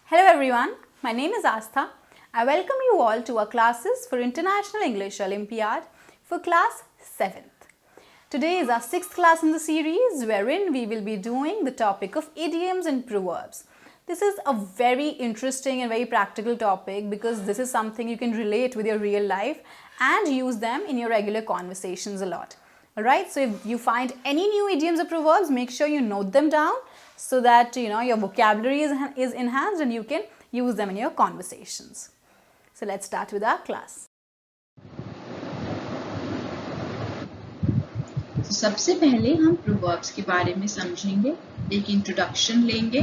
Hello everyone, my name is Aastha. I welcome you all to our classes for International English Olympiad for class 7th. Today is our 6th class in the series wherein we will be doing the topic of idioms and proverbs. This is a very interesting and very practical topic because this is something you can relate with your real life and use them in your regular conversations a lot. Alright, so if you find any new idioms or proverbs, make sure you note them down so that your vocabulary is enhanced and you can use them in your conversations. So let's start with our class. तो सबसे पहले हम proverbs के बारे में समझेंगे, एक introduction लेंगे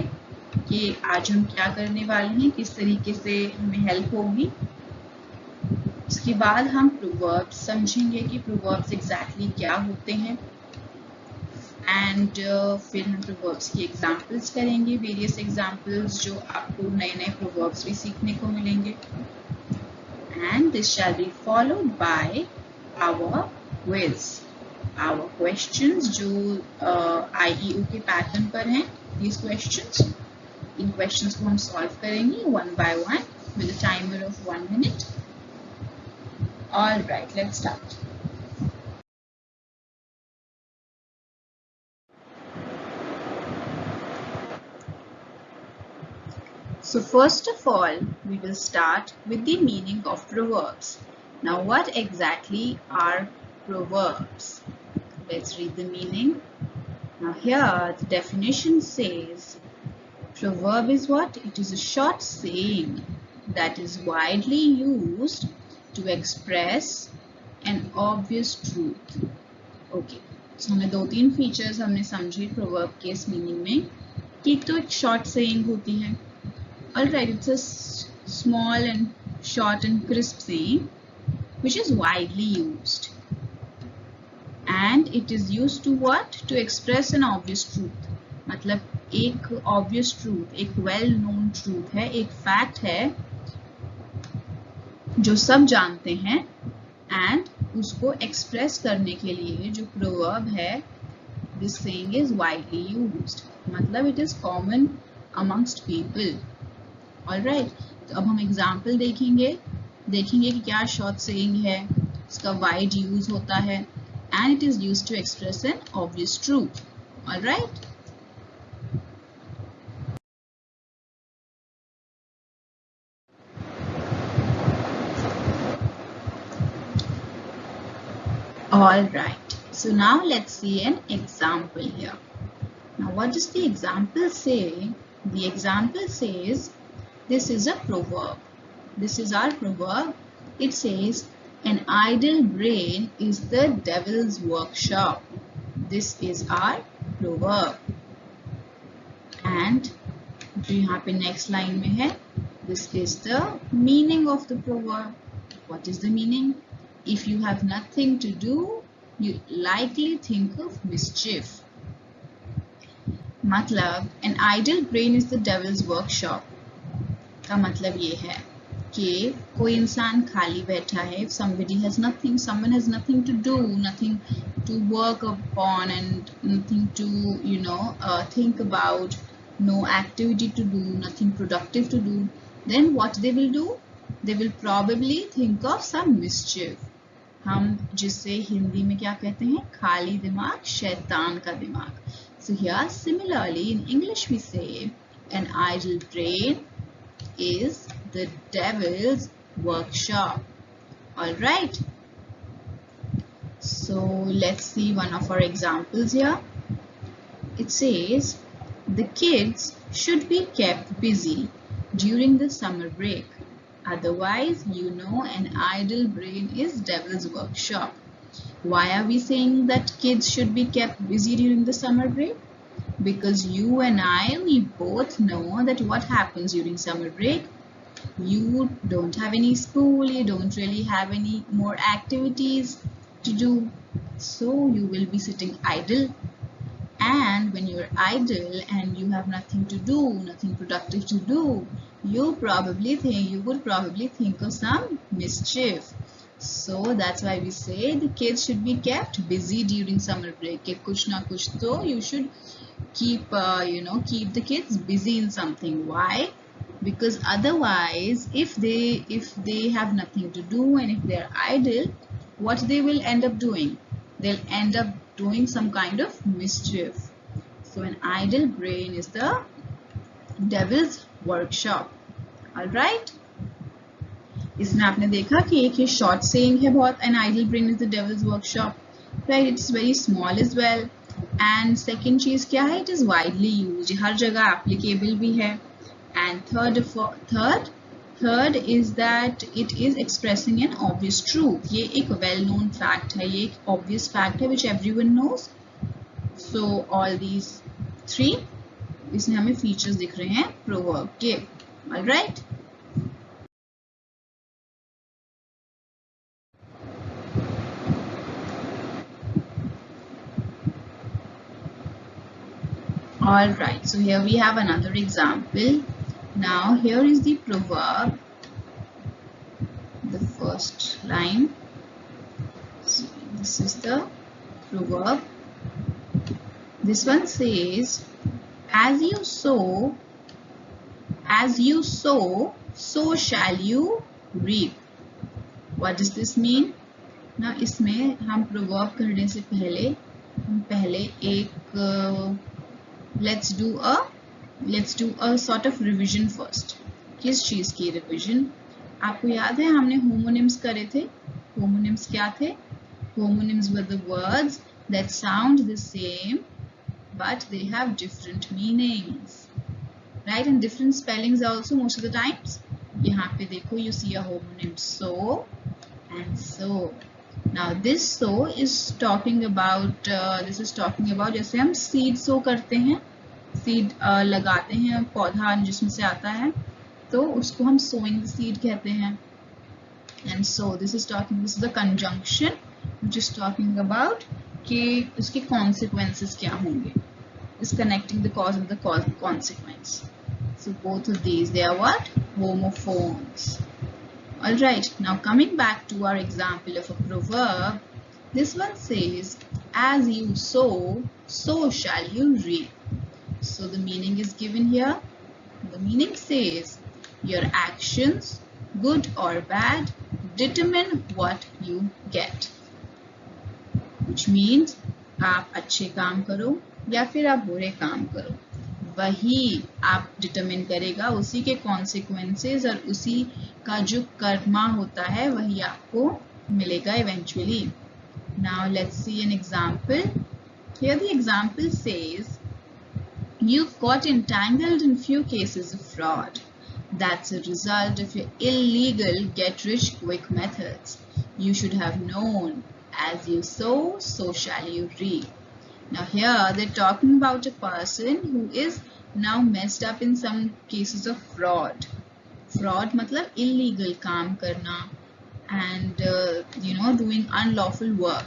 कि आज हम क्या करने वाले हैं, किस तरीके से हमें हेल्प होगी। उसके बाद हम प्रोवर्ब्स समझेंगे कि प्रोवर्ब्स एग्जैक्टली क्या होते हैं एंड फिर हम प्रोवर्ब्स की एग्जांपल्स करेंगे, वेरियस एग्जांपल्स जो आपको नए नए प्रोवर्ब्स भी सीखने को मिलेंगे and this shall be followed by our quiz, our questions जो IEO के पैटर्न पर हैं। these questions, इन क्वेश्चंस को हम सॉल्व करेंगे one by one with a timer of 1 minute. All right, let's start. So first of all, we will start with the meaning of proverbs. Now, what exactly are proverbs? Let's read the meaning. Now here, the definition says, proverb is what? It is a short saying that is widely used to express an obvious truth. Okay, so हमें दो तीन features हमने समझे proverb के इस meaning में कि एक तो एक short saying होती है. Alright, it's a small and short and crisp saying which is widely used. And it is used to what? To express an obvious truth. मतलब एक obvious truth, एक well known truth है, एक fact है जो सब जानते हैं and उसको express करने के लिए जो proverb है, this saying is widely used. मतलब it is common amongst people. Alright, तो अब हम example देखेंगे कि क्या short saying है, इसका wide use होता है and it is used to express an obvious truth. Alright. Alright, so now let's see an example here. Now what does the example say? The example says, this is a proverb. This is our proverb. It says, an idle brain is the devil's workshop. This is our proverb. And जो यहाँ पे next line में है, this is the meaning of the proverb. What is the meaning? If you have nothing to do, you likely think of mischief. मतलब an idle brain is the devil's workshop का मतलब ये है कि कोई इंसान खाली बैठा है, if somebody has nothing, someone has nothing to do, nothing to work upon and nothing to think about, no activity to do, nothing productive to do, then what they will do? They will probably think of some mischief. हम जिसे हिंदी में क्या कहते हैं? खाली दिमाग शैतान का दिमाग. So here similarly in English we say an idle brain is the devil's workshop. Alright, so let's see one of our examples here. It says the kids should be kept busy during the summer break. Otherwise, an idle brain is devil's workshop. Why are we saying that kids should be kept busy during the summer break? Because you and I, we both know that what happens during summer break, you don't have any school, you don't really have any more activities to do. So you will be sitting idle. And when you're idle and you have nothing to do, nothing productive to do, you would probably think of some mischief. So that's why we say the kids should be kept busy during summer break. Ke kuch na kuch to you should keep the kids busy in something. Why? because otherwise if they have nothing to do and if they are idle, what they will end up doing? They'll end up doing some kind of mischief. So an idle brain is the devil's workshop. All right, इसमें आपने देखा कि एक ये short saying है बहुत, an idle brain is the devil's workshop, right? It's very small as well. And second चीज क्या है? It is widely used, हर जगह applicable भी है. And third is that it is expressing an obvious truth. ये एक well known fact है, ये एक obvious fact है which everyone knows. So all these three, इसमें हमें features दिख रहे हैं proverb के. All right. Alright, so here we have another example. Now here is the proverb, the first line. So this is the proverb. This one says, as you sow, so shall you reap. What does this mean? Now इसमें हम proverb करने से पहले हम पहले एक let's do a sort of revision first. किस चीज की revision? आपको याद है हमने homonyms करे थे. Homonyms क्या थे? Homonyms were the words that sound the same but they have different meanings, right? And different spellings also most of the times. यहाँ पे देखो, you see a homonym so and so. Now this so is talking about जैसे हम seed sow करते हैं, seed लगाते हैं, पौधा जिसमें से आता है, तो उसको हम sowing the seed कहते हैं. And so this is the conjunction which is talking about कि उसके consequences क्या होंगे. Is connecting the cause and the consequence. So both of these, they are what? Homophones. Alright, now coming back to our example of a proverb, this one says, as you sow, so shall you reap. So the meaning is given here. The meaning says, your actions, good or bad, determine what you get. Which means, आप अच्छे काम करो या फिर आप बुरे काम करो, वही आप डिटरमिन करेगा, उसी के consequences और उसी का जो कर्मा होता है वही आपको मिलेगा eventually. Now let's see an example. Here the example says, you've got entangled in few cases of fraud. That's a result of your illegal get-rich-quick methods. You should have known, as you sow, so shall you reap. Now here they're talking about a person who is now messed up in some cases of fraud. Fraud मतलब illegal काम करना and doing unlawful work.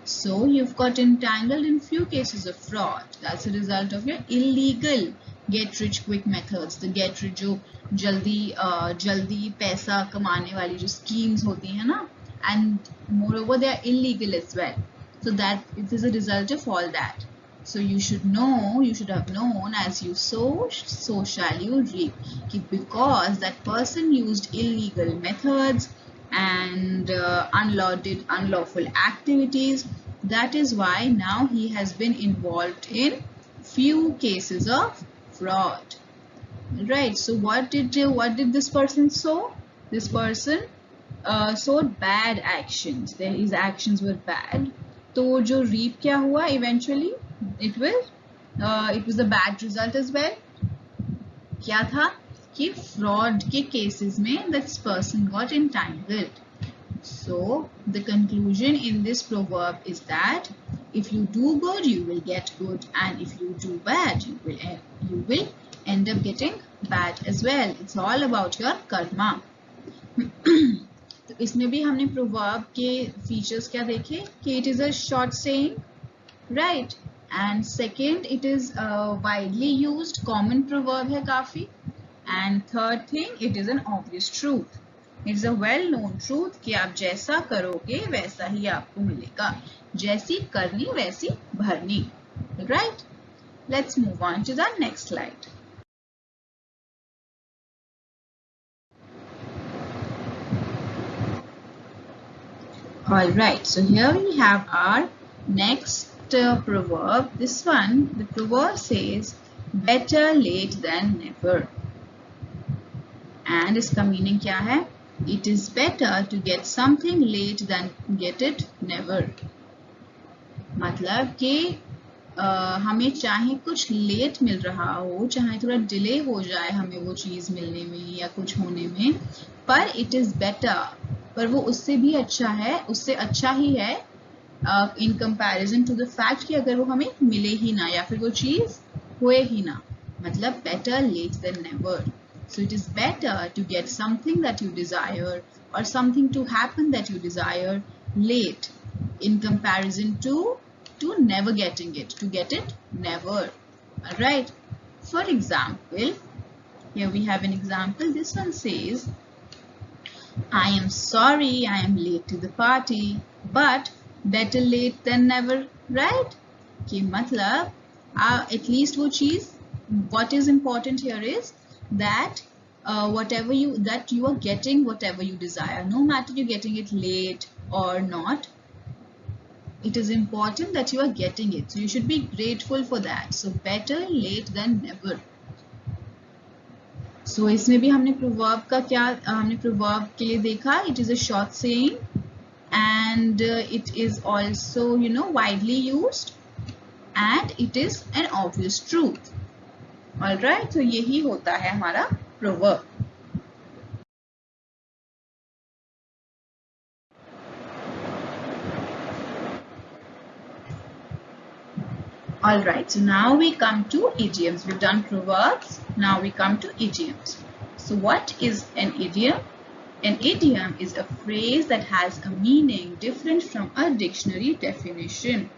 So you've got entangled in few cases of fraud. That's a result of your illegal get rich quick methods. The get rich जो जल्दी पैसा कमाने वाली जो schemes होती है ना, and moreover they are illegal as well. So that it is a result of all that. So you should have known, as you sow, so shall you reap. Because that person used illegal methods and unlawful activities, that is why now he has been involved in few cases of fraud. Right. So what did this person sow? This person sowed bad actions. His actions were bad. तो जो reap क्या हुआ eventually? It was a bad result as well. क्या था कि fraud के cases में this person got entangled. So the conclusion in this proverb is that if you do good, you will get good, and if you do bad, you will end up getting bad as well. It's all about your karma. तो इसमें भी हमने proverb के features क्या देखे कि it is a short saying, right? And second, it is widely used, common proverb है काफी. And third thing, it is an obvious truth. It is a well-known truth कि आप जैसा करोगे वैसा ही आपको मिलेगा. जैसी करनी वैसी भरनी. Right? Let's move on to the next slide. Alright, so here we have our next proverb. This one, the proverb says, better late than never. And इसका meaning क्या है? It is better to get something late than get it never. मतलब कि हमें चाहे कुछ late मिल रहा हो, चाहे थोड़ा डिले हो जाए हमें वो चीज़ मिलने में या कुछ होने में, पर इट इज़ बेटर, पर वो उससे भी अच्छा है, उससे अच्छा ही है in comparison to the fact कि अगर वो हमें मिले ही ना या फिर वो चीज़ हुए ही ना. मतलब better late than never. So it is better to get something that you desire or something to happen that you desire late in comparison to never getting it, to get it never. Alright. For example, here we have an example. This one says, I am sorry I am late to the party, but better late than never, right? कि मतलब at least वो चीज़, what is important here is that whatever you are getting whatever you desire, no matter you're getting it late or not, it is important that you are getting it, so you should be grateful for that. So better late than never. So इसमें भी हमने proverb का क्या हमने proverb के लिए देखा, it is a short saying and it is also widely used and it is an obvious truth. Alright, so यही होता है हमारा proverb. Alright, so now we come to idioms. We've done proverbs, now we come to idioms. So what is an idiom? An idiom is a phrase that has a meaning different from a dictionary definition.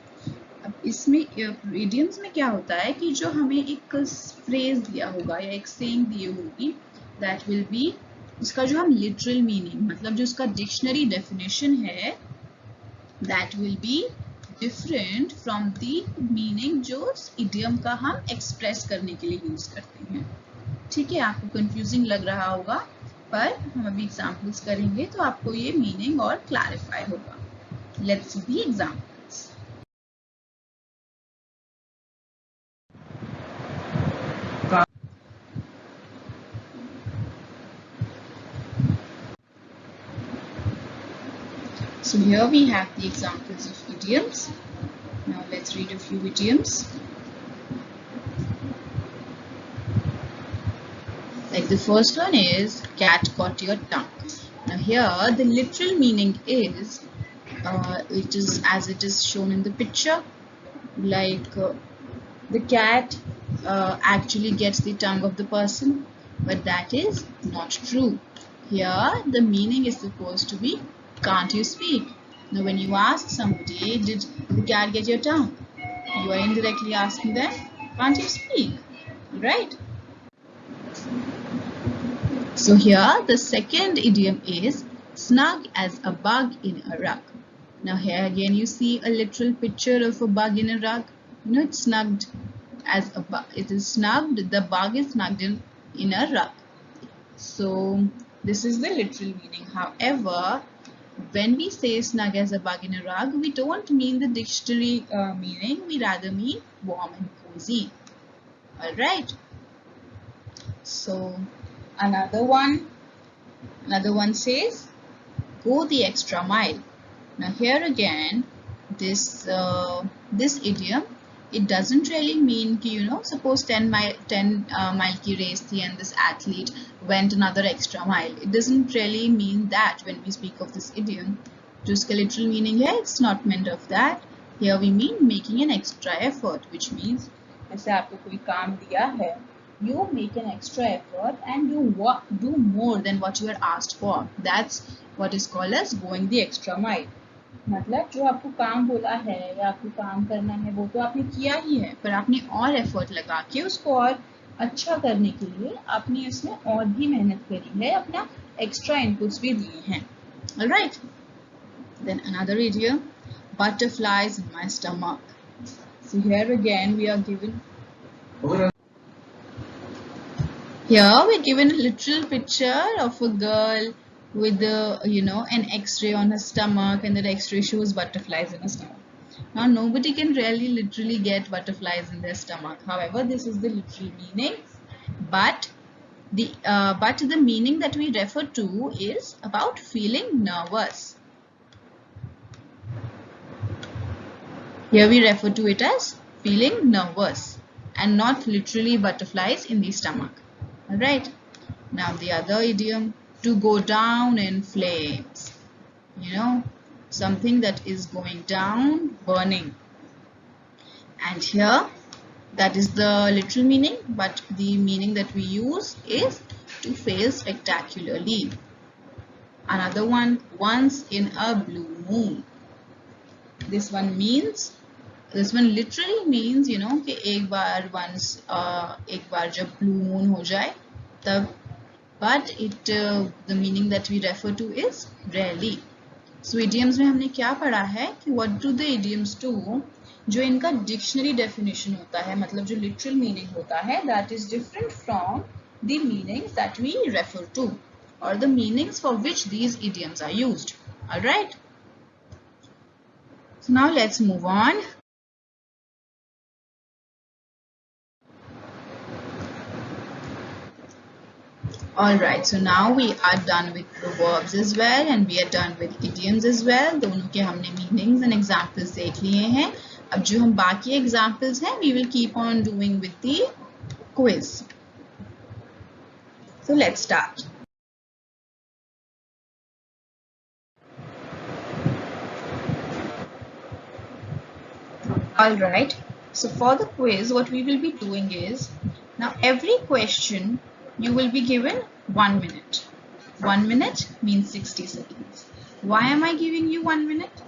अब इसमें idioms में क्या होता है कि जो हमें एक phrase दिया होगा या एक saying दी होगी, that will be उसका जो हम literal meaning, मतलब जो उसका dictionary definition है, that will be different from the meaning जो idiom का हम express करने के लिए use करते हैं. ठीक है, आपको confusing लग रहा होगा, पर हम अभी examples करेंगे तो आपको ये meaning और clarify होगा. Let's see the examples. So here we have the examples of idioms. Now let's read a few idioms. Like the first one is, cat caught your tongue. Now here the literal meaning is, it is as it is shown in the picture, like the cat actually gets the tongue of the person, but that is not true. Here the meaning is supposed to be, can't you speak? Now when you ask somebody, did the cat get your tongue? You are indirectly asking them, can't you speak? Right? So here the second idiom is, snug as a bug in a rug. Now here again you see a literal picture of a bug in a rug. It's snugged as a bug. It is snugged, the bug is snugged in a rug. So this is the literal meaning. However, when we say snug as a bug in a rug, we don't mean the dictionary meaning, we rather mean warm and cozy. Alright. So another one says, go the extra mile. Now here again, this idiom, it doesn't really mean कि suppose 10 mile की race थी and this athlete went another extra mile. It doesn't really mean that when we speak of this idiom. जो इसका literal meaning है, it's not meant of that. Here we mean making an extra effort, which means जैसे आपको कोई काम दिया है, you make an extra effort and you do more than what you are asked for. That's what is called as going the extra mile. मतलब जो आपको काम बोला है या आपको काम करना है वो तो आपने किया ही है, पर आपने और एफर्ट लगा के उसको और अच्छा करने के लिए आपने इसमें और भी मेहनत करी है, अपना एक्स्ट्रा इनपुट्स भी दिए हैं. Alright. Then another idiom, butterflies in my stomach. So here again we are given a literal picture of a girl with an X-ray on her stomach, and that X-ray shows butterflies in her stomach. Now nobody can really literally get butterflies in their stomach. However, this is the literal meaning, but the meaning that we refer to is about feeling nervous. Here we refer to it as feeling nervous and not literally butterflies in the stomach. Alright. Now the other idiom, to go down in flames. Something that is going down, burning. And here that is the literal meaning, but the meaning that we use is to fail spectacularly. Another one, once in a blue moon. This one literally means कि एक बार जब blue moon हो जाए तब, but the meaning that we refer to is rarely. So idioms में हमने क्या पढ़ा है कि what do the idioms do, जो इनका dictionary definition होता है, मतलब जो literal meaning होता है, that is different from the meanings that we refer to, or the meanings for which these idioms are used. Alright. So now let's move on. Alright, so now we are done with proverbs as well, and we are done with idioms as well. दोनों के हमने meanings and examples देख लिए हैं. अब जो हम बाकी examples हैं, we will keep on doing with the quiz. So let's start. Alright, so for the quiz, what we will be doing is, now every question you will be given 1 minute. 1 minute means 60 seconds. Why am I giving you 1 minute?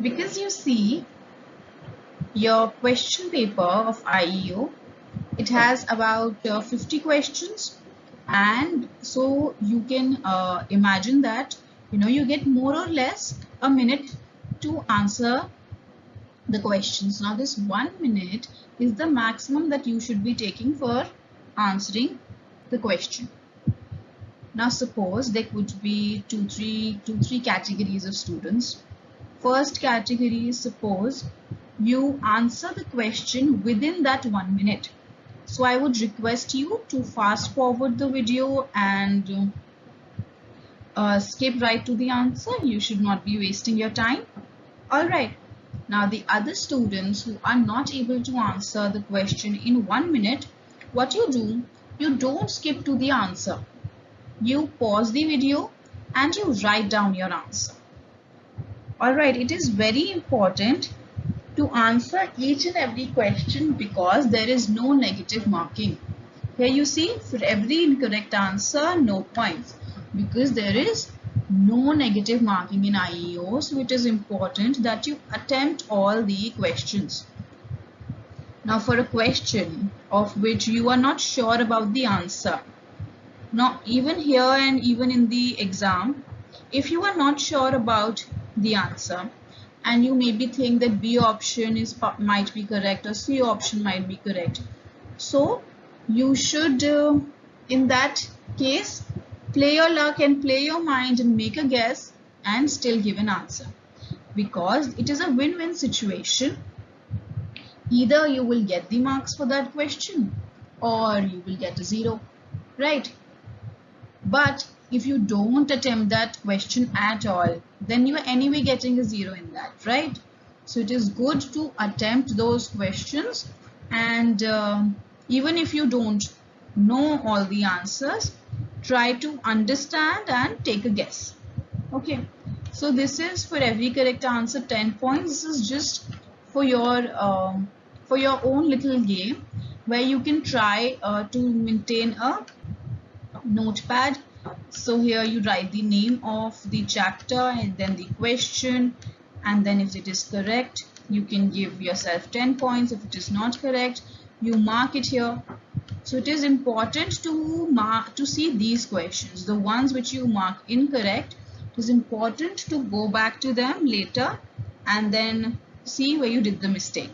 Because you see, your question paper of IEO, it has about 50 questions, and so you can imagine that you get more or less a minute to answer the questions. Now this 1 minute is the maximum that you should be taking for answering the question. Now suppose there could be two, three categories of students. First category is, suppose you answer the question within that 1 minute. So I would request you to fast forward the video and skip right to the answer. You should not be wasting your time. Alright. Now the other students who are not able to answer the question in 1 minute, what you do, you don't skip to the answer. You pause the video and you write down your answer. Alright, it is very important to answer each and every question because there is no negative marking. Here you see, for every incorrect answer, no points, because there is no negative marking in IEO. So it is important that you attempt all the questions. Now for a question of which you are not sure about the answer, now even here and even in the exam, if you are not sure about the answer and you maybe think that B option might be correct or C option might be correct, so you should in that case play your luck and play your mind and make a guess and still give an answer, because it is a win-win situation. Either you will get the marks for that question or you will get a 0, right? But if you don't attempt that question at all, then you are anyway getting a 0 in that, right? So it is good to attempt those questions, and even if you don't know all the answers, try to understand and take a guess. Okay, so this is for every correct answer 10 points. This is just for your own little game where you can try to maintain a notepad. So here you write the name of the chapter and then the question, and then if it is correct you can give yourself 10 points. If it is not correct, you mark it here. So it is important to see these questions, the ones which you mark incorrect. It is important to go back to them later and then see where you did the mistake.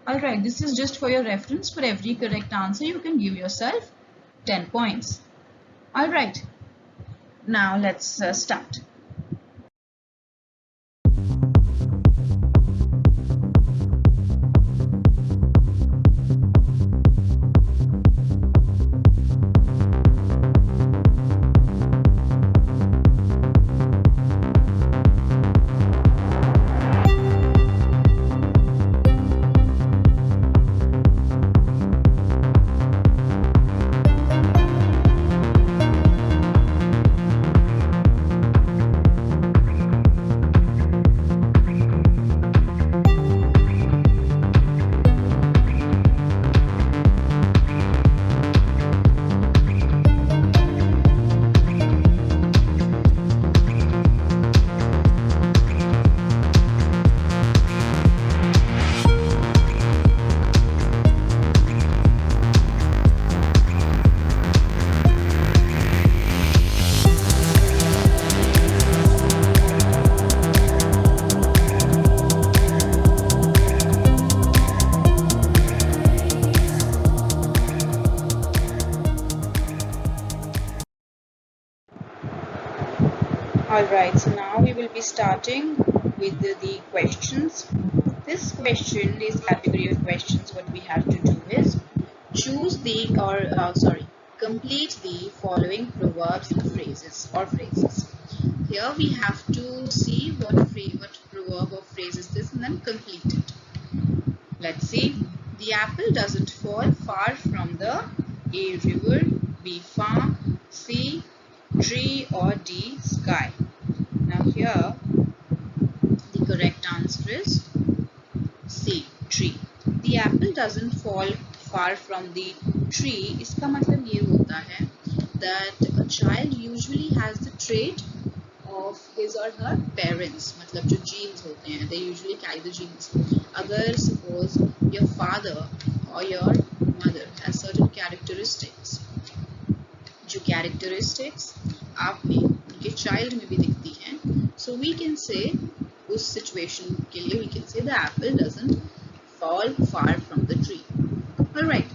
Alright, this is just for your reference. For every correct answer you can give yourself 10 points. Alright, Now let's start. Alright, so now we will be starting with the questions. This question, this category of questions, what we have to do is choose complete the following proverbs and phrases. Here we have to see what proverb or phrase is this and then complete it. Let's see. The apple doesn't fall far from the A, river, B, farm, C, tree, or D, sky. Now here the correct answer is C, tree. The apple doesn't fall far from the tree. इसका मतलब ये होता है that a child usually has the trait of his or her parents. मतलब जो genes होते हैं, they usually carry the genes. अगर suppose your father or your mother has certain characteristics, जो characteristics आप में उनके child में भी दिखती हैं, so we can say उस situation के लिए we can say the apple doesn't fall far from the tree. All right.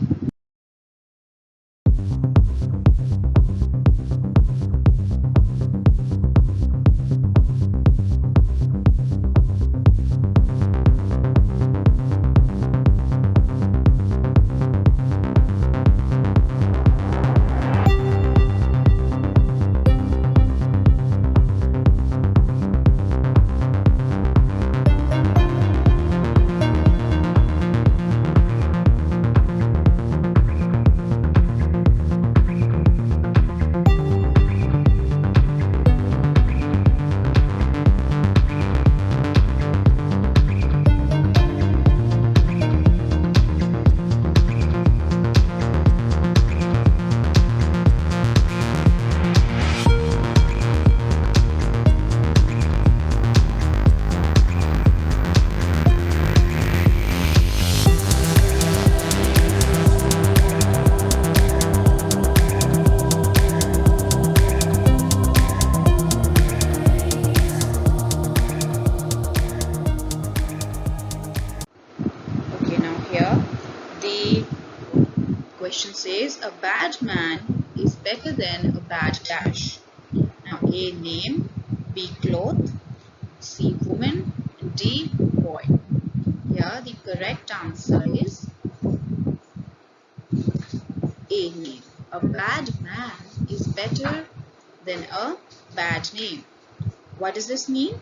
Question says a bad man is better than a bad dash. Now A, name, B, cloth, C, woman, D, boy. Here the correct answer is A, name. A bad man is better than a bad name. What does this mean?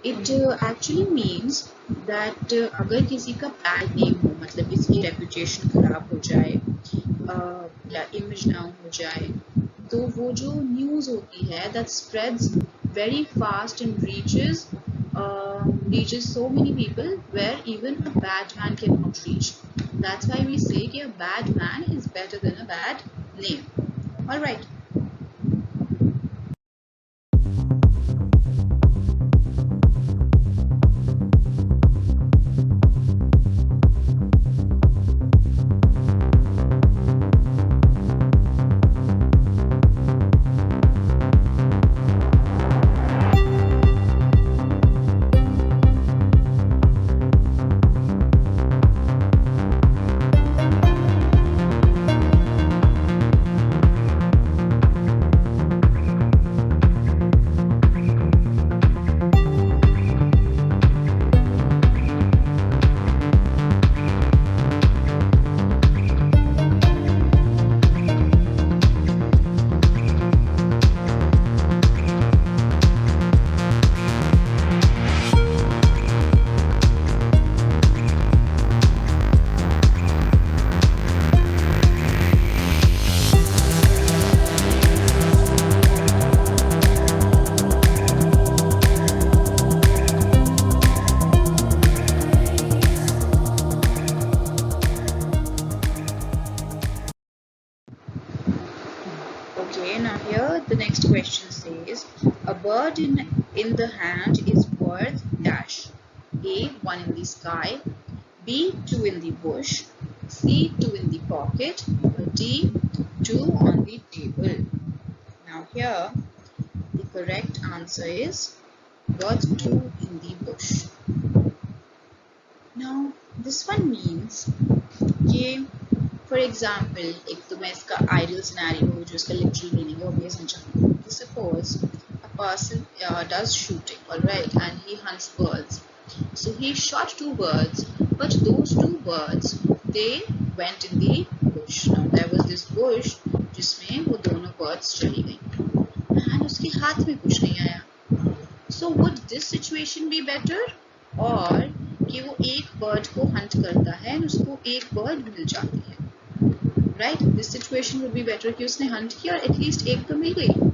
It actually means that अगर किसी का bad name हो, मतलब किसी की reputation खराब हो जाए या image down हो जाए, तो वो जो news होती है that spreads very fast and reaches so many people where even a bad man cannot reach. That's why we say that a bad man is better than a bad name. All right. now here the next question says, a bird in the hand is worth dash. A, 1 in the sky, B, 2 in the bush, C, 2 in the pocket, or D, 2 on the table. Now here the correct answer is worth 2 in the bush. Now this one means कि for example, एक तो मैं इसका ideal scenario जो इसका literal meaning है वो भी समझाऊंगी. Suppose a person does shooting, alright, and he hunts birds. So he shot 2 birds, but those 2 birds they went in the bush. Now there was this bush जिसमें वो दोनों birds चली गई and उसके हाथ में कुछ नहीं आया. So would this situation be better, or कि वो एक bird को hunt करता है और उसको एक bird मिल जाती है? Right? This situation would be better कि उसने hunt किया और at least एक तो मिल गई.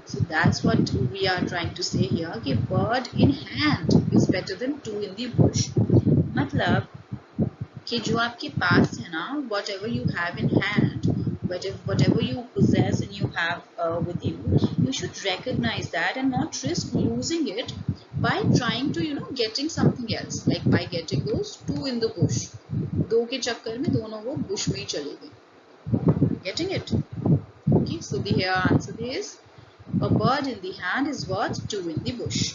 So that's what we are trying to say here कि bird in hand is better than 2 in the bush. मतलब कि जो आपके पास है ना, whatever you have in hand, whatever you possess and you have with you, you should recognize that and not risk losing it by trying to getting something else, like by getting those 2 in the bush. 2 के चक्कर में दोनों वो bush में ही चले गए. Getting it? Okay, so the here answer is a bird in the hand is worth 2 in the bush.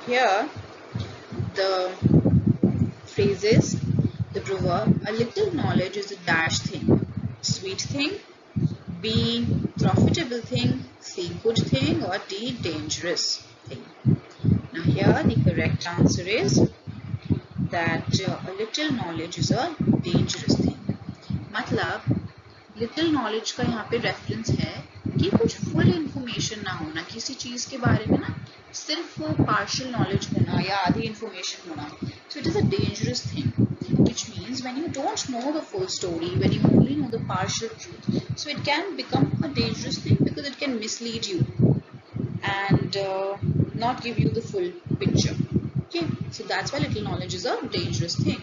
Here the phrases, the proverb, a little knowledge is a dash thing, sweet thing, B, profitable thing, C, good thing, or D, dangerous thing. Now here the correct answer is that a little knowledge is a dangerous thing. मतलब little knowledge का यहाँ पे reference है कि कुछ full information ना होना किसी चीज के बारे में ना, सिर्फ partial knowledge होना या आधी information होना. So it is a dangerous thing, which means when you don't know the full story, when you only know the partial truth, so it can become a dangerous thing because it can mislead you and not give you the full picture. Okay, so that's why little knowledge is a dangerous thing.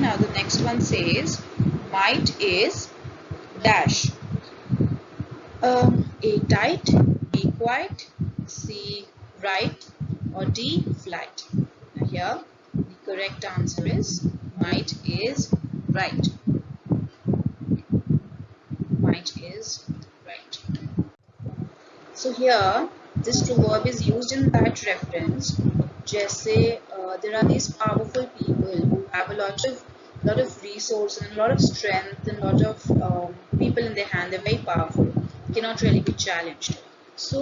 Now the next one says might is dash. A tight, B quiet, C bright, or D, flat? Now here the correct answer is might is right. Might is right. So here this proverb is used in that reference. जैसे there are these powerful people who have a lot of resources and a lot of strength and a lot of people in their hand. They're very powerful, cannot really be challenged. So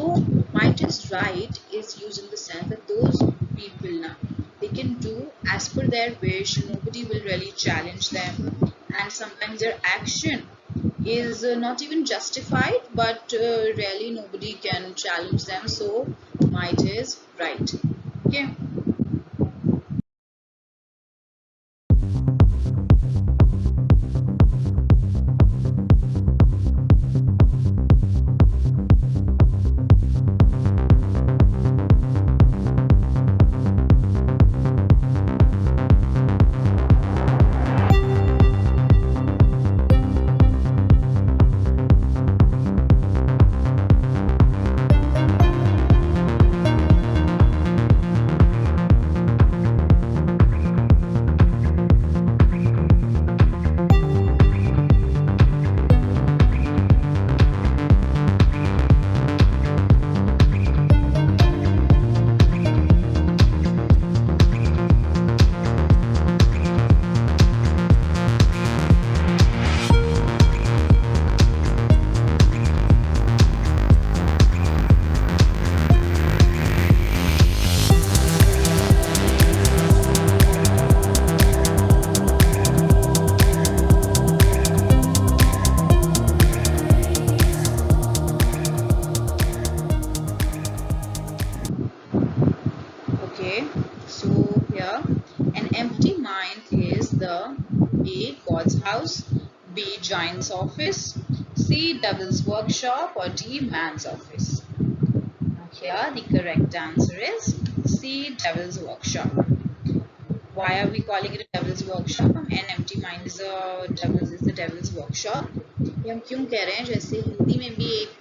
might is right is used in the sense that those people now, they can do as per their wish. Nobody will really challenge them, and sometimes their action is not even justified, but really nobody can challenge them. So might is right. Okay. A. God's house, B. Giant's office, C. Devil's workshop, or D. Man's office. Now here the correct answer is C. Devil's workshop. Why are we calling it a devil's workshop? An empty mind is the devil's workshop. ये हम क्यों कह रहे हैं? जैसे हिंदी में भी एक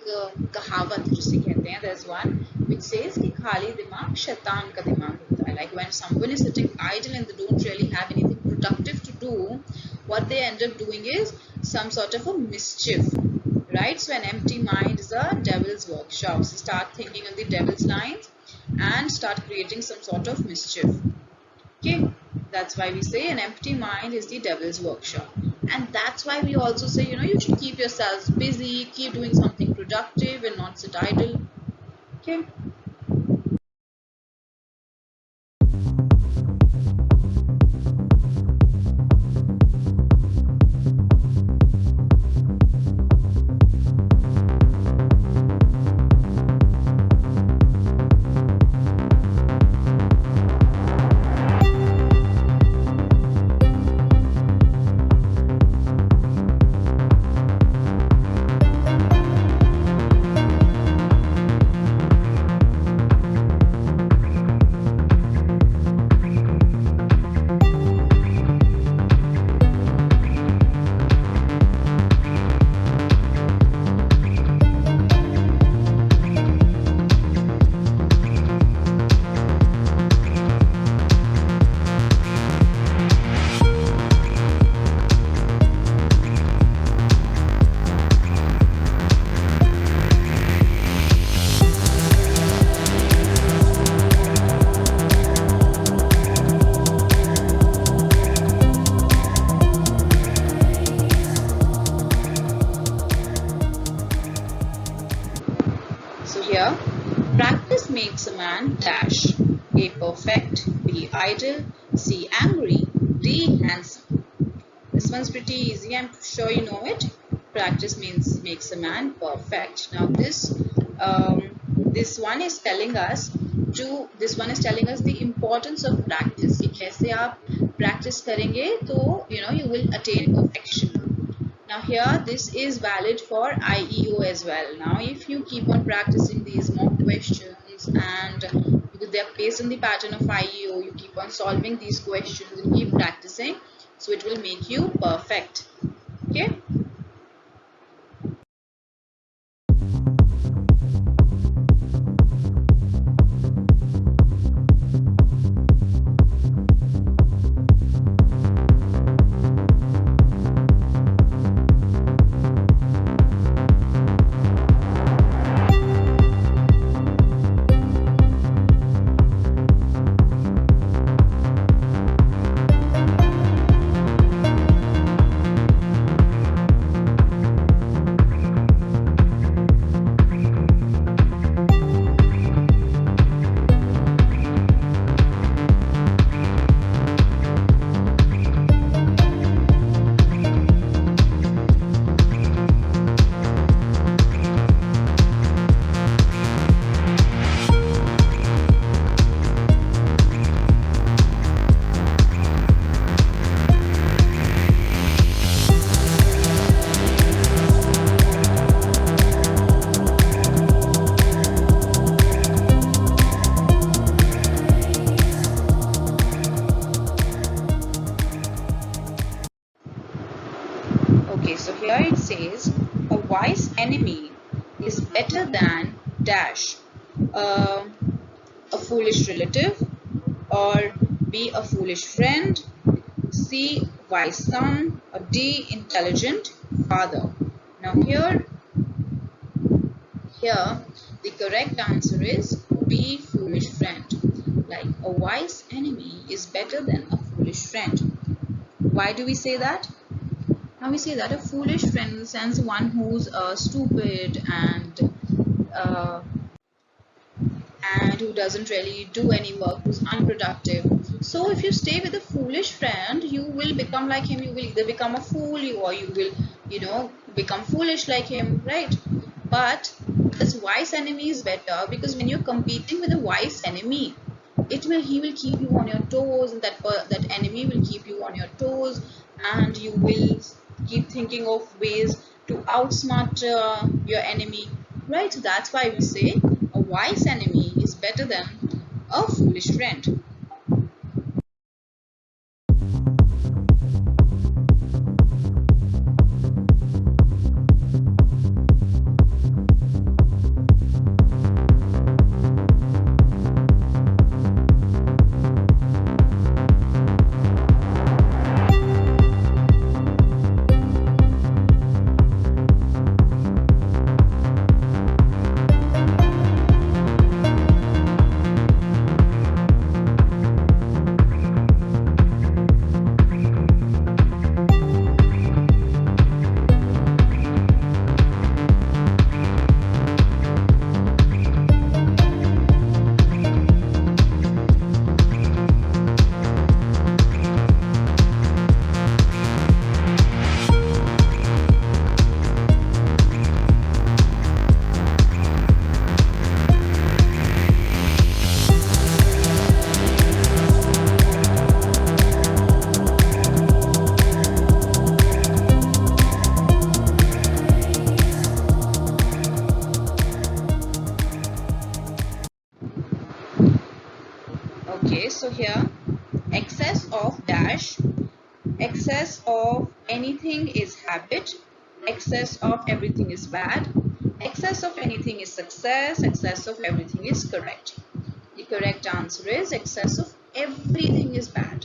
कहावत जिसे कहते हैं, there's one which says कि खाली दिमाग शैतान का दिमाग होता है. Like when someone is sitting idle and they don't really have anything productive to do, what they end up doing is some sort of a mischief, right? So an empty mind is a devil's workshop. So start thinking on the devil's lines and start creating some sort of mischief. Okay, that's why we say an empty mind is the devil's workshop. And that's why we also say, you should keep yourselves busy, keep doing something productive and not sit idle. Okay. Here, practice makes a man dash. A. Perfect, B. Idle, C. Angry, D. Handsome. This one's pretty easy. I'm sure you know it. Practice makes a man perfect. Now this one is telling us the importance of practice. कि कैसे आप practice करेंगे तो you will attain perfection. Now here this is valid for IEO as well. Now if you keep on practicing these mock questions and because they are based on the pattern of IEO, you keep on solving these questions and keep practicing, so it will make you perfect. Okay. uh, a foolish relative, or B, a foolish friend, C, wise son, or D, intelligent father. Now here the correct answer is B, foolish friend. Like a wise enemy is better than a foolish friend. Why do we say that? Now we say that a foolish friend in the sense one who's stupid uh, and who doesn't really do any work, who's unproductive. So if you stay with a foolish friend, you will become like him. You will either become a fool, or you will, become foolish like him, right? But this wise enemy is better, because when you're competing with a wise enemy, he will keep you on your toes, and that enemy will keep you on your toes, and you will keep thinking of ways to outsmart your enemy, right? So that's why we say a wise enemy is better than a foolish friend. Okay, so here excess of dash, excess of anything is habit, excess of everything is bad, excess of anything is success, excess of everything is correct. The correct answer is excess of everything is bad.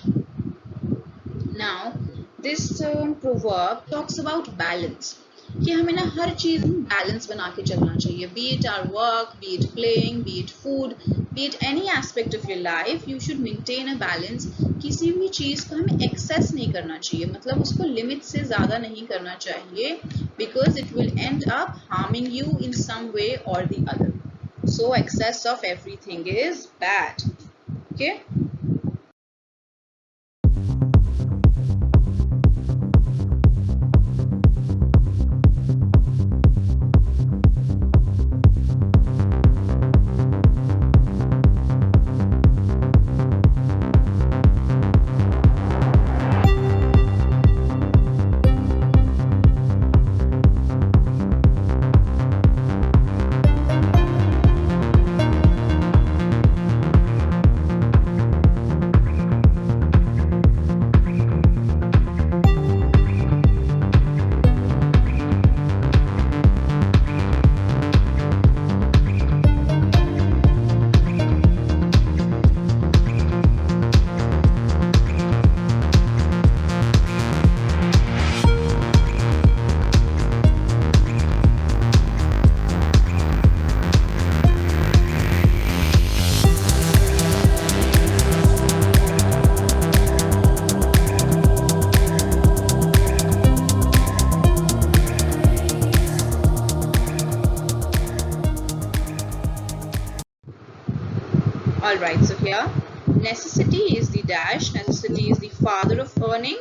Now this proverb talks about balance, कि हमें ना हर चीज balance बना के चलना चाहिए, be it our work, be it playing, be it food, be it any aspect of your life, you should maintain a balance. किसी भी चीज का हमें एक्सेस नहीं करना चाहिए, मतलब उसको लिमिट से ज्यादा नहीं करना चाहिए, because it will end up harming you in some way or the other. So excess of everything is bad. Okay. Alright, so here necessity is the dash, necessity is the father of earning,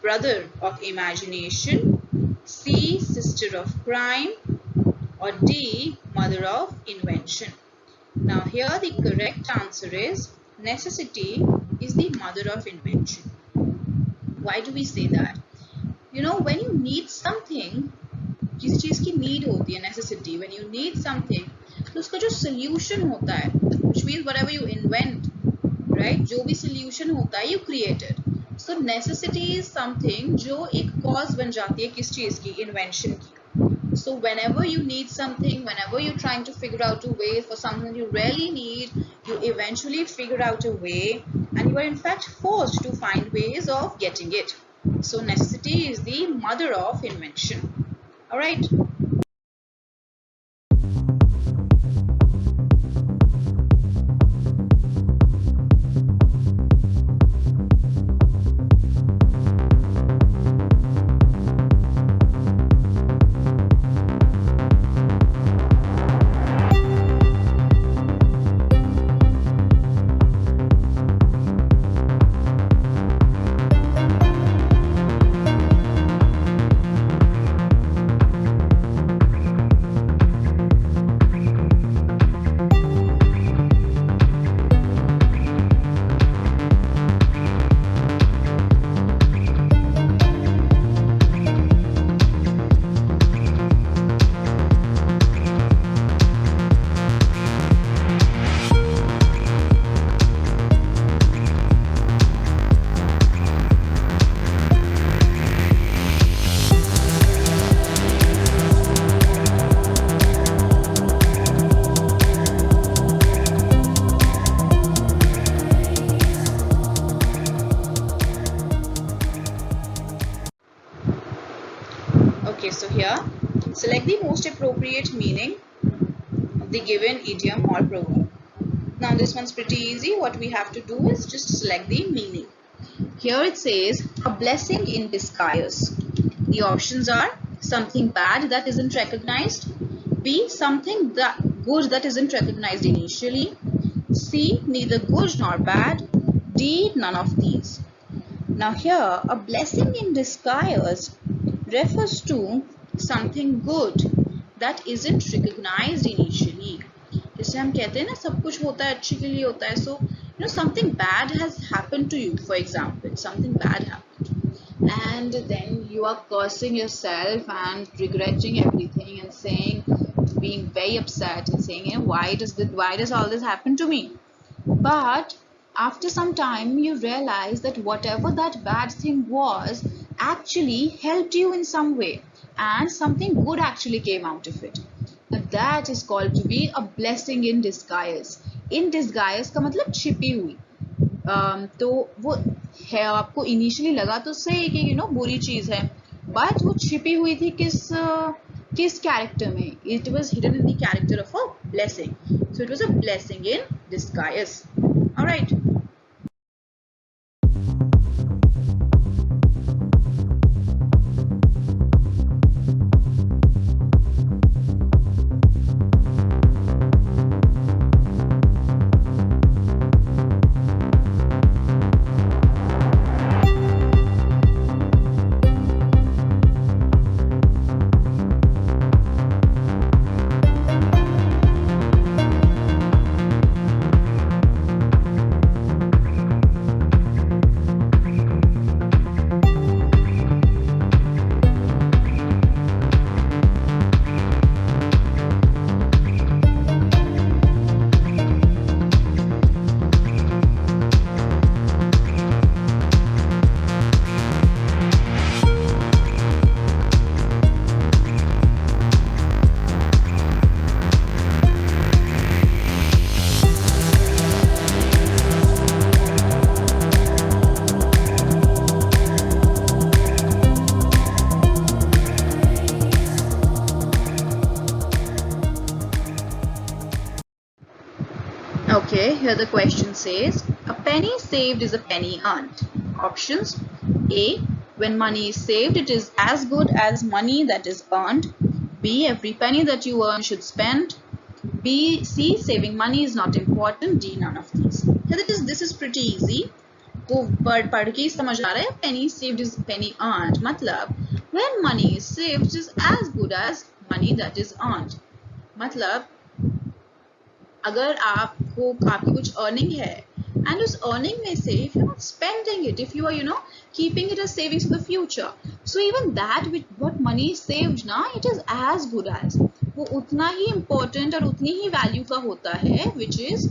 brother of imagination, C, sister of crime, or D, mother of invention. Now here the correct answer is necessity is the mother of invention. Why do we say that? You know, when you need something, किसी चीज की need होती है necessity, when you need something, तो उसका जो solution होता है, which means whatever you invent, right, जो भी solution होता है you create it. So necessity is something जो एक cause बन जाती है किस चीज की, invention की. So whenever you need something, whenever you're trying to figure out a way for something you really need, you eventually figure out a way, and you are in fact forced to find ways of getting it. So necessity is the mother of invention. All right. Okay, so here select the most appropriate meaning of the given idiom or proverb. Now this one's pretty easy. What we have to do is just select the meaning. Here it says a blessing in disguise. The options are something bad that isn't recognized, B, something good that isn't recognized initially, C, neither good nor bad, D, none of these. Now here a blessing in disguise refers to something good that isn't recognized initially. जैसे हम कहते हैं ना सब कुछ होता है अच्छे के लिए होता है. So something bad has happened to you. For example, something bad happened, and then you are cursing yourself and regretting everything and saying, being very upset and saying, why does all this happen to me? But after some time you realize that whatever that bad thing was actually helped you in some way, and something good actually came out of it. Now that is called to be a blessing in disguise. In disguise का मतलब छिपी हुई. तो वो है, आपको initially लगा तो सही कि बुरी चीज है, बट वो छिपी हुई थी किस कैरेक्टर में? It was hidden in the character of a blessing. So it was a blessing in disguise. All right. Okay, here the question says, a penny saved is a penny earned. Options: A, when money is saved, it is as good as money that is earned. B, every penny that you earn should spend. C, saving money is not important. D, none of these. Here this is pretty easy. वो पढ़ के ही समझ आ रहा है. Penny saved is penny earned. मतलब when money is saved, it is as good as money that is earned. मतलब अगर आपकी कुछ अर्निंग है and उस अर्निंग में से if you're not spending it, if you are keeping it as savings for the future, so even that with what money is saved ना, it is as good as, वो उतना ही important और उतनी ही value का होता है which is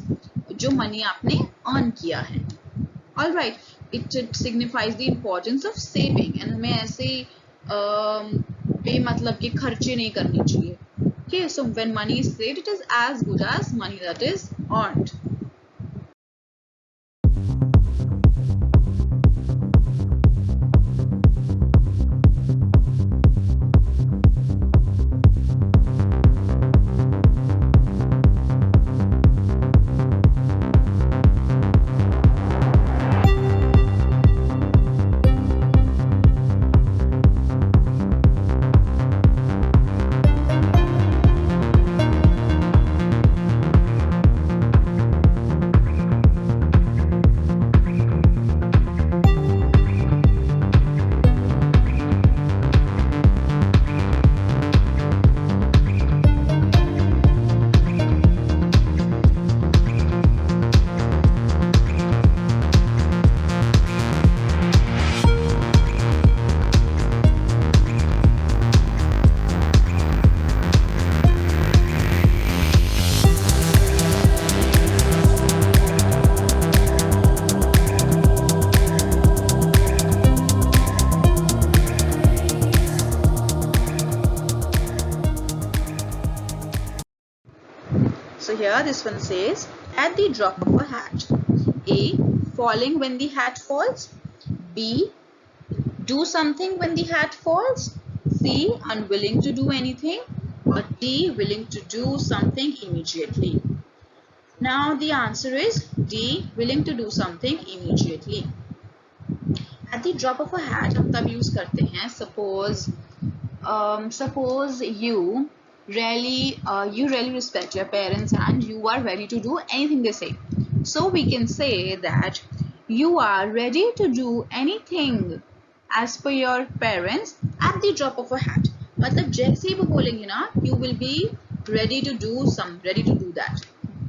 जो money आपने earn किया है. All right, it signifies the importance of saving. and हमें ऐसे बेमतलब के खर्चे नहीं करनी चाहिए. Okay, so when money is saved, it is as good as money that is earned. So here this one says, at the drop of a hat. A. Falling when the hat falls. B. Do something when the hat falls. C. Unwilling to do anything. Or D. Willing to do something immediately. Now the answer is D. Willing to do something immediately. At the drop of a hat हम तब use करते हैं. Suppose you really respect your parents and you are ready to do anything they say. So we can say that you are ready to do anything as per your parents at the drop of a hat. मतलब जैसे ही वो बोलेंगे ना, you will be ready to do that.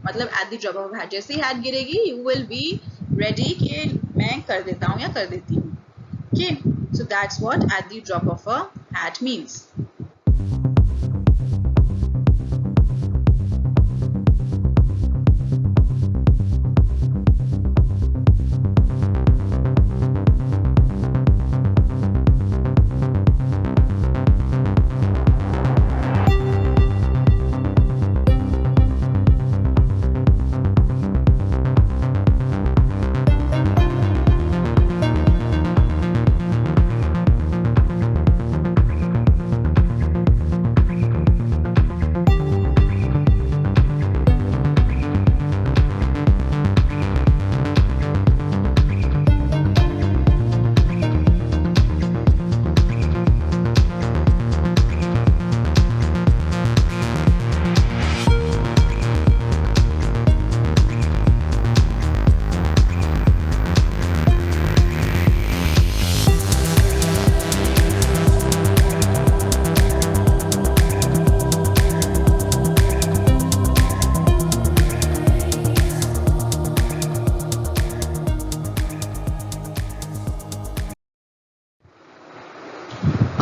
मतलब at the drop of a hat, जैसे ही hat गिरेगी, you will be ready कि मैं कर देता हूँ या कर देती हूँ. Okay, so that's what at the drop of a hat means.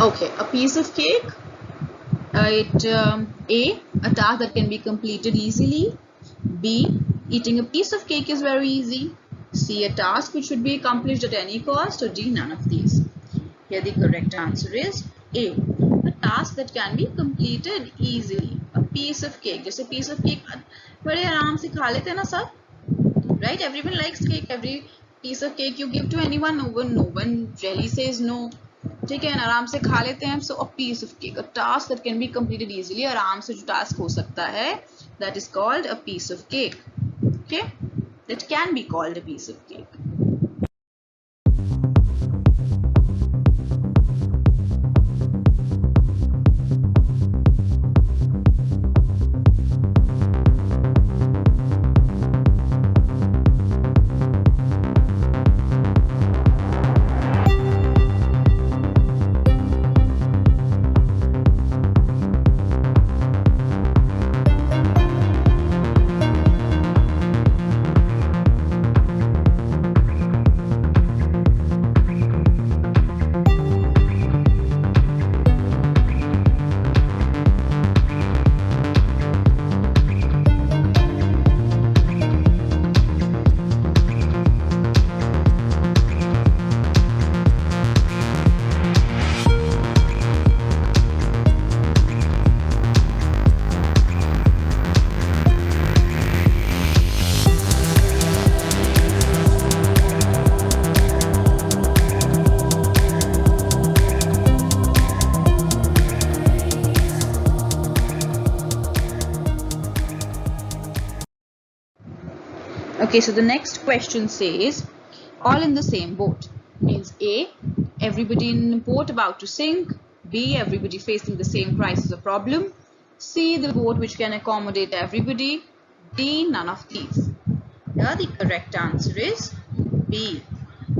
Okay, a piece of cake. A task that can be completed easily. B, eating a piece of cake is very easy. C, a task which should be accomplished at any cost. Or D, none of these. Here the correct answer is A, a task that can be completed easily. A piece of cake. Just a piece of cake. बड़े आराम से खा लेते हैं ना सब. Right? Everyone likes cake. Every piece of cake you give to anyone, no one really says no. ठीक है, आराम से खा लेते हैं. So a piece of cake, a task that can be completed easily. आराम से जो task हो सकता है, that is called a piece of cake. Okay, that can be called a piece of cake. Okay, so the next question says, all in the same boat. Means A, everybody in the boat about to sink. B, everybody facing the same crisis or problem. C, the boat which can accommodate everybody. D, none of these. Here the correct answer is B.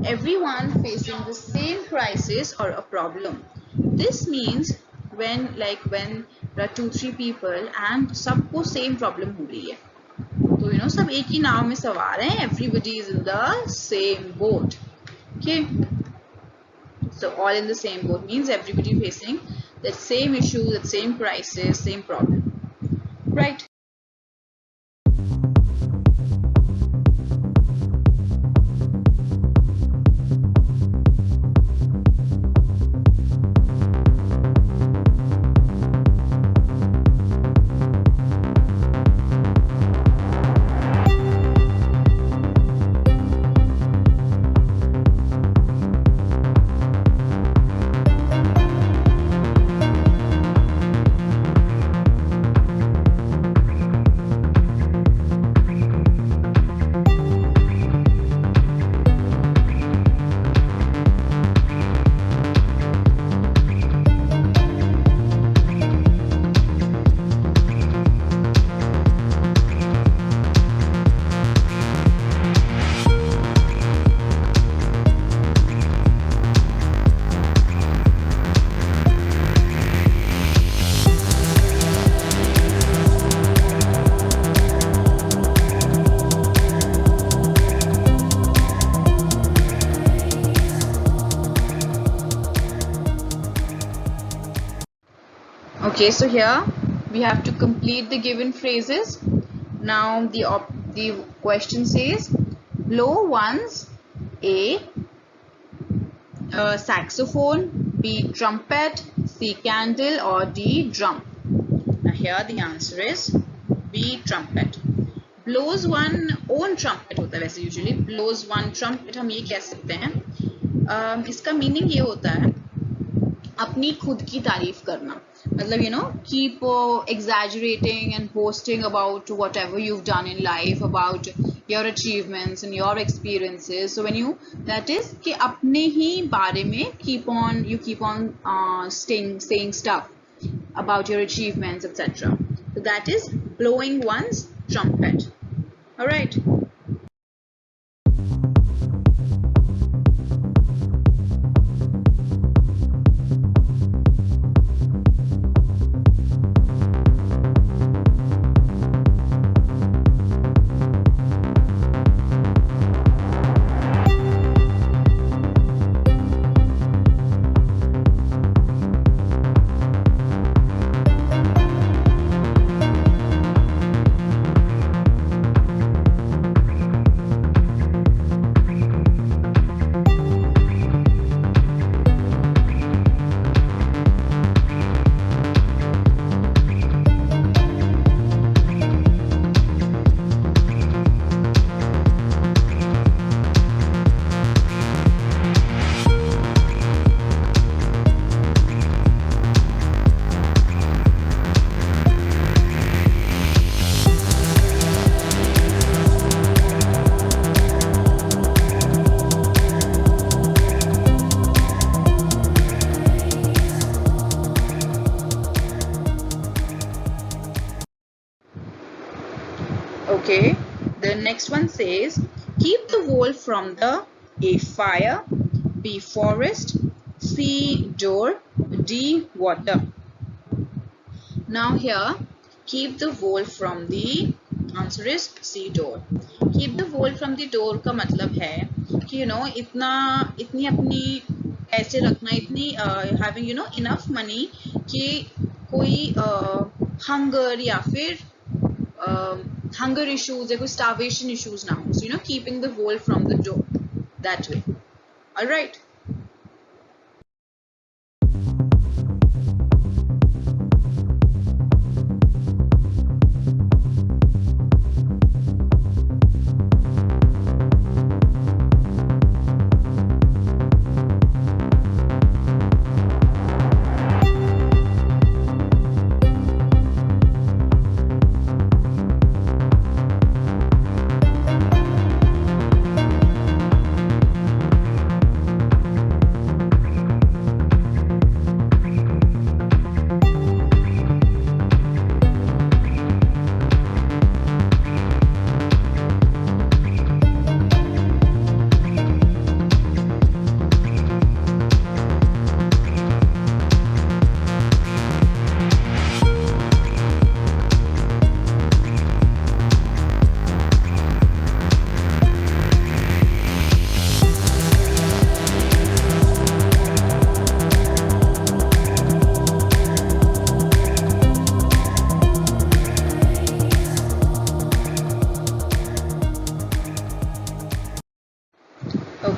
Everyone facing the same crisis or a problem. This means when there are 2-3 people and सबको same problem हो रही है. तो सब एक ही नाव में सवार हैं. Everybody is in the same boat. Okay. So all in the same boat means everybody facing that same issue, that same crisis, same problem. Right. Okay, so here we have to complete the given phrases. Now the question says, blow once, A, saxophone, B, trumpet, C, candle, or D, drum. Now here the answer is B, trumpet. Blows one own trumpet होता है वैसे usually. Blows one trumpet हम ये कह सकते हैं. इसका meaning ये होता है अपनी खुद की तारीफ करना. मतलब keep exaggerating and boasting about whatever you've done in life, about your achievements and your experiences. So when that is कि अपने ही बारे में keep on saying stuff about your achievements, etc. So that is blowing one's trumpet. All right. Okay, the next one says, keep the wolf from the A, fire, B, forest, C, door, D, water. Now here, keep the wolf from the, answer is C, door. Keep the wolf from the door का मतलब है कि इतनी अपनी पैसे रखना, इतनी having enough money कि कोई hunger या फिर hunger issues या कोई starvation issues ना हो. So keeping the wolf from the door that way. All right.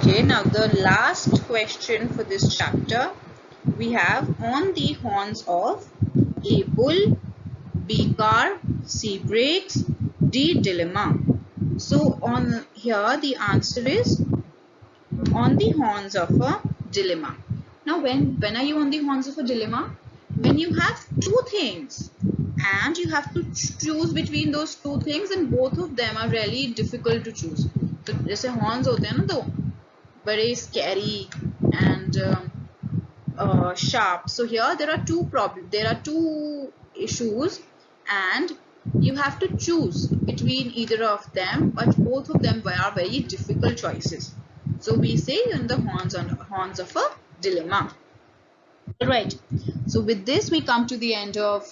Okay, now the last question for this chapter we have on the horns of A bull, B car, C brakes, D dilemma. So on here the answer is on the horns of a dilemma. Now when are you on the horns of a dilemma? When you have two things and you have to choose between those two things and both of them are really difficult to choose. तो जैसे horns होते हैं ना तो बड़े scary and sharp. So here there are two issues and you have to choose between either of them, but both of them are very difficult choices. So we say in the horns of a dilemma. Alright, so with this we come to the end of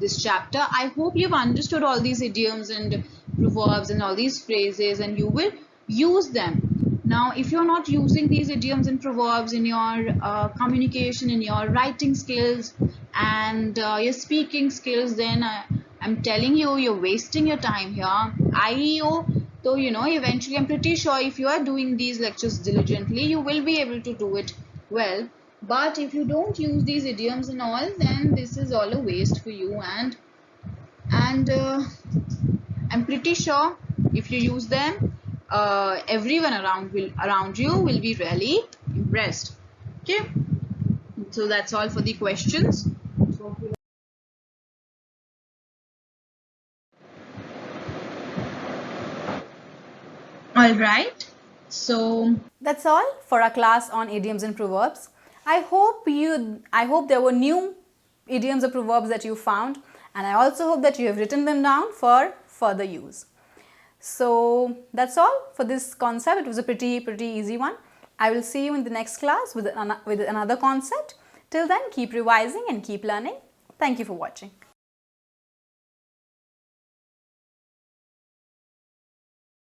this chapter. I hope you've understood all these idioms and proverbs and all these phrases and you will use them. Now if you're not using these idioms and proverbs in your communication, in your writing skills and your speaking skills, then I'm telling you, you're wasting your time here. So eventually I'm pretty sure if you are doing these lectures diligently, you will be able to do it well. But if you don't use these idioms and all, then this is all a waste for you. And I'm pretty sure if you use them, everyone around you will be really impressed. Okay, so that's all for the questions. All right, so That's all for our class on idioms and proverbs. I hope there were new idioms or proverbs that you found, and I also hope that you have written them down for further use. So that's all for this concept. It was a pretty easy one. I will see you in the next class with another concept. Till then, keep revising and keep learning. Thank you for watching.